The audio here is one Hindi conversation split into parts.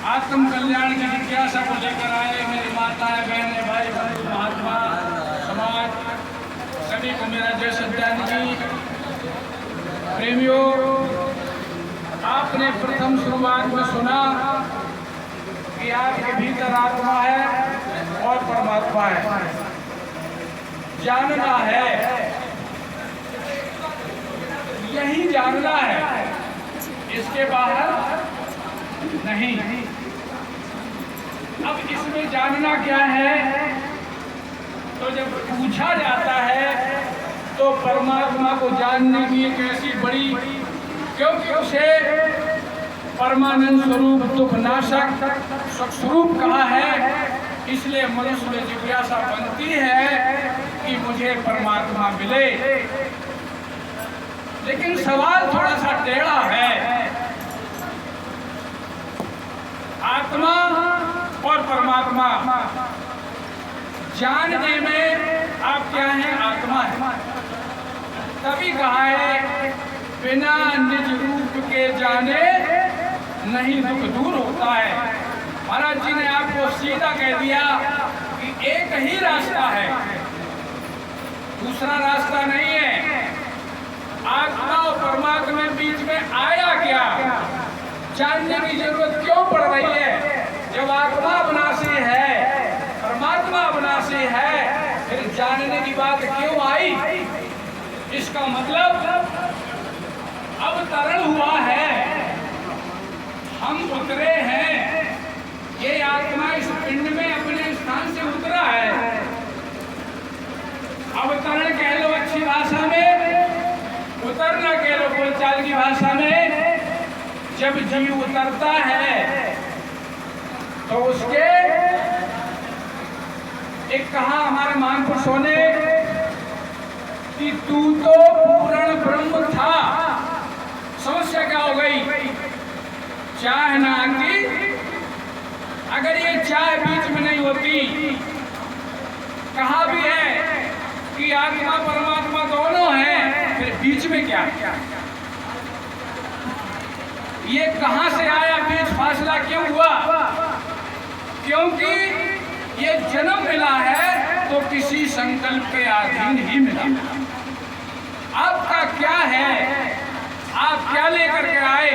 आत्म कल्याण की जिज्ञासा को लेकर आए मेरी माताएं, बहनें, भाई बंधु, महात्मा समाज, सभी को मेरा जय सच्चिदानंद जी। प्रेमियों, आपने प्रथम शुरुआत में सुना कि आपके भीतर आत्मा है और परमात्मा है। जानना है, यही जानना है, इसके बाहर नहीं। अब इसमें जानना क्या है, तो जब पूछा जाता है तो परमात्मा को जानने की एक ऐसी बड़ी, क्योंकि उसे परमानंद स्वरूप, दुख नाशक स्वरूप कहा है, इसलिए मनुष्य में जिज्ञासा बनती है कि मुझे परमात्मा मिले। लेकिन सवाल थोड़ा सा टेढ़ा है। आत्मा और परमात्मा जानने में आप क्या हैं? आत्मा है। तभी कहा है बिना निज रूप के जाने नहीं दुख दूर होता है। महाराज जी ने आपको सीधा कह दिया कि एक ही रास्ता है, दूसरा रास्ता नहीं है। आत्मा और परमात्मा के बीच में आया क्या, जानने की जरूरत क्यों पड़ रही है? जब आत्मा अविनाशी है, परमात्मा अविनाशी है, फिर जानने की बात क्यों आई? इसका मतलब अवतरण हुआ है, हम उतरे हैं। ये आत्मा इस पिंड में अपने स्थान से उतरा है। अवतरण कह लो अच्छी भाषा में, उतरना कह लो बोलचाल की भाषा में। जब जीव उतरता है तो उसके एक कहा हमारे महान पुरुषों ने कि तू तो पूर्ण ब्रह्म था। समस्या क्या हो गई? चाह ना आती। अगर ये चाह बीच में नहीं होती, कहा भी है कि आत्मा परमात्मा दोनों हैं, फिर बीच में क्या? ये कहां से आया? बीच फासला क्यों हुआ? क्योंकि ये जन्म मिला है तो किसी संकल्प के अधीन ही मिला। आपका क्या है? आप क्या लेकर के आए?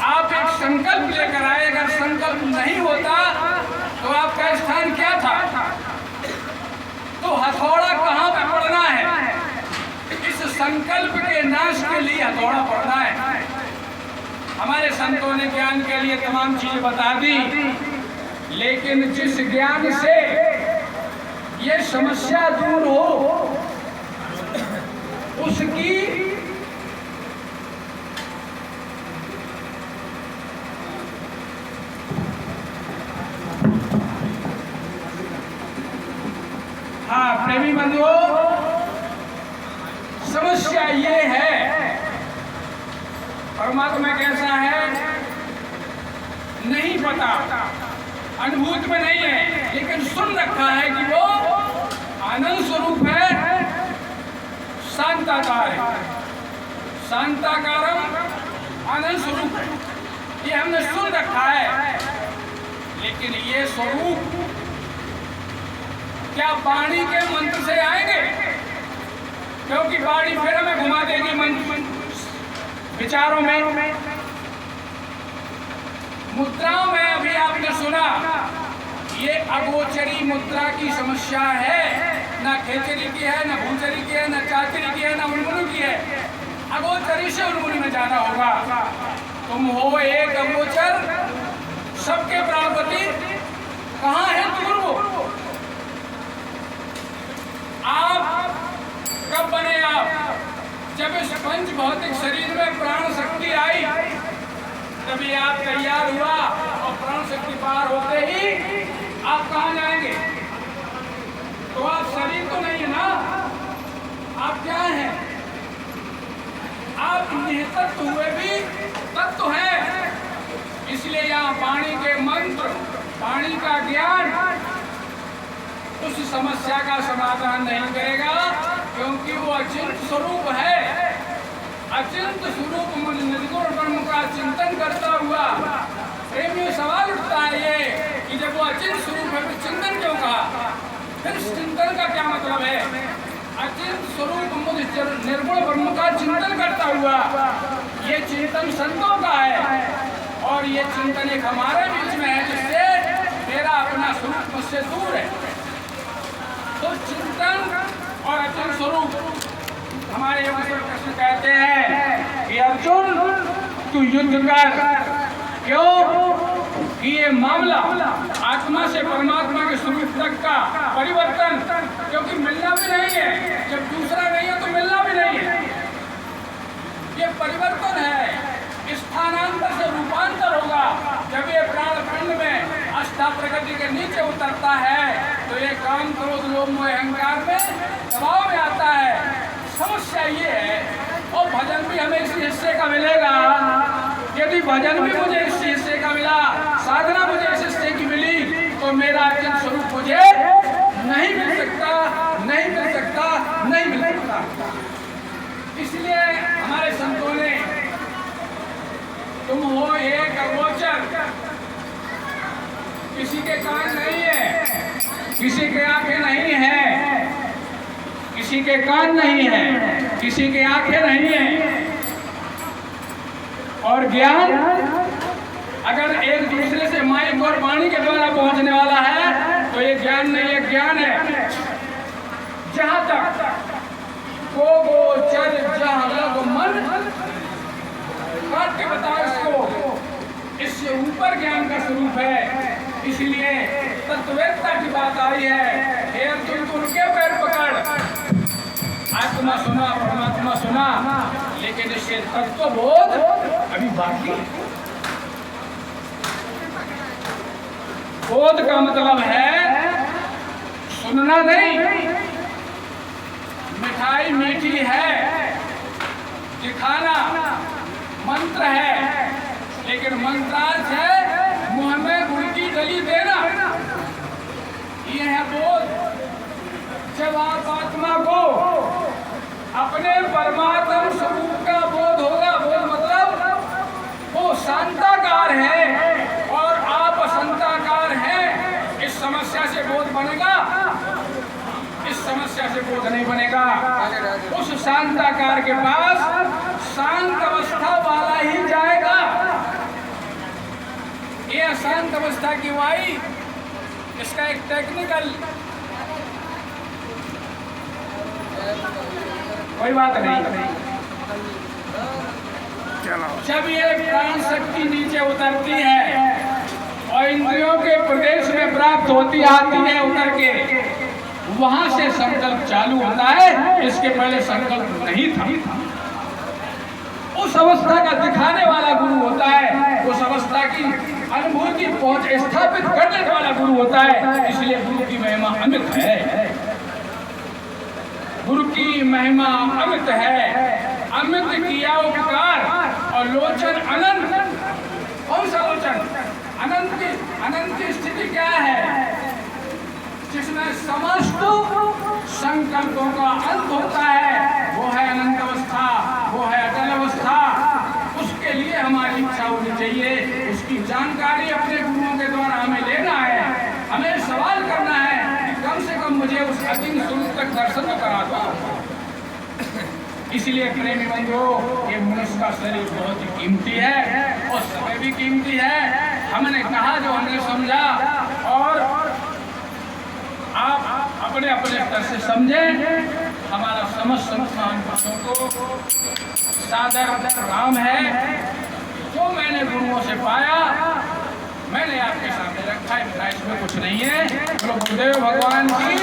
आप एक संकल्प लेकर आए। अगर संकल्प नहीं होता तो आपका स्थान क्या था? तो हथौड़ा कहां पे पड़ना है? इस संकल्प के नाश के लिए हथौड़ा पड़ना है। हमारे संतों ने ज्ञान के लिए तमाम चीजें बता दी, लेकिन जिस ज्ञान से ये समस्या दूर हो, उसकी प्रेमी बंधुओं, समस्या ये है परमात्मा कैसा है नहीं पता, अनुभूत में नहीं है, लेकिन सुन रखा है कि वो आनंद स्वरूप है, शांताकार है, शांताकारम आनंद स्वरूप है। ये हमने सुन रखा है। लेकिन ये स्वरूप क्या वाणी के मंत्र से आएंगे? क्योंकि वाणी फिर हमें घुमा देगी मंत्र विचारों में, मुद्राओं में। अभी आपने सुना, ये अगोचरी मुद्रा की समस्या है। ना खेचरी की है, ना भूचरी की है, ना चाचरी की है, ना उन्मुनी की है। अगोचरी से उन्मुनी में जाना होगा। तुम हो एक अगोचर, सबके प्राणपति, कहाँ है दूर वो? आप कब बने? आप जब इस पंच भौतिक शरीर में प्राण शक्ति आई, तभी आप तैयार हुआ, और प्राण शक्ति पार होते ही आप कहाँ जाएंगे? तो आप शरीर तो नहीं है ना, आप क्या हैं? आप निहितत्व हुए भी तत्व है। इसलिए यहाँ वाणी के मंत्र, वाणी का ज्ञान उस समस्या का समाधान नहीं करेगा, क्योंकि वो अचिंत स्वरूप है। अचिंत स्वरूप मुझ निर्गुण ब्रह्म का चिंतन करता हुआ प्रेमियों सवाल उठता फिर इस चिंतन का क्या मतलब है? अचिंत स्वरूप मुझ निर्गुण ब्रह्म का चिंतन करता हुआ, ये चिंतन संतों का है और ये चिंतन एक हमारे बीच में है, जिससे मेरा अपना स्वरूप मुझसे दूर है। तो चिंतन और अचिंत स्वरूप हमारे कृष्ण कहते हैं कि अर्जुन तू युद्ध कर। क्यों कि ये मामला आत्मा से परमात्मा के स्वरूप तक का परिवर्तन, क्योंकि मिलना भी नहीं है, जब दूसरा नहीं है तो मिलना भी नहीं है। ये परिवर्तन है, स्थानांतर से रूपांतर होगा। जब ये प्राण खंड में अष्टा प्रकृति के नीचे उतरता है तो ये काम क्रोध लोभ मोह अहंकार में दबाव में आता है। समस्या ये है, और भजन भी हमें इसी हिस्से का मिलेगा। यदि भजन भी मुझे इस हिस्से का मिला, साधना मुझे इस हिस्से की मिली, तो मेरा अचिंत स्वरूप मुझे नहीं मिल सकता, नहीं मिल सकता, नहीं मिल सकता। इसलिए हमारे संतों ने तुम हो एक अगोचर, किसी के कान नहीं है, किसी के आंखें नहीं है, किसी के कान नहीं है, किसी के आंखें नहीं है। और ज्ञान अगर एक दूसरे से माइक और वाणी के द्वारा पहुंचने वाला है तो ये ज्ञान नहीं है, ज्ञान है। जहां तक को चल जहां लग मन काट के बताओ इसको, इससे ऊपर ज्ञान का स्वरूप है। इसलिए तत्ववेदता की बात आई है, हे अर्जुन उनके पैर पकड़। आत्मा सुना, परमात्मा सुना, लेकिन इससे तत्वबोध अभी बाकी। बोध का मतलब है सुनना नहीं। मिठाई मीठी है, दिखाना मंत्र है, लेकिन मंत्रार्थ है मुंह में गुड़ की गली देना। ये है बोध। जब आप आत्मा को अपने परमात्मा स्वरूप का बोध होगा, बोध मतलब वो शांताकार है और आप अशांताकार हैं, इस समस्या से बोध बनेगा? इस समस्या से बोध नहीं बनेगा। उस शांताकार के पास शांत अवस्था वाला ही जाएगा। ये अशांत अवस्था की वाई, इसका एक टेक्निकल कोई बात नहीं। जब ये प्राण शक्ति नीचे उतरती है और इंद्रियों के प्रदेश में प्राप्त होती आती है उतर के, वहां से संकल्प चालू होता है। इसके पहले संकल्प नहीं था। उस अवस्था का दिखाने वाला गुरु होता है, उस अवस्था की अनुभूति पहुंच स्थापित करने वाला गुरु होता है। इसलिए गुरु की महिमा अमित है। गुरु की महिमा अमित है। अमित किया उपकार और लोचन अनंत। कौन सा लोचन? अनंत की स्थिति क्या है? जिसमें समस्त संकल्पों का अंत होता है, वो है अनंत अवस्था, वो है अटल अवस्था। उसके लिए हमारी इच्छा होनी चाहिए, उसकी जानकारी अपने गुरुओं के द्वारा हमें लेना है। हमें सवाल करना है कि कम से कम मुझे उस असीम स्वरूप तक दर्शन तो करा दो। इसलिए प्रेमी बंधुओं, ये मनुष्य का शरीर बहुत ही कीमती है और समय भी कीमती है। हमने कहा जो हमने समझा, और आप अपने अपने स्तर से समझें। हमारा समस्त महान पुरुषों को सादर राम है। जो मैंने गुरुओं से पाया मैंने आपके सामने रखा है, इसमें कुछ नहीं है। गुरुदेव भगवान की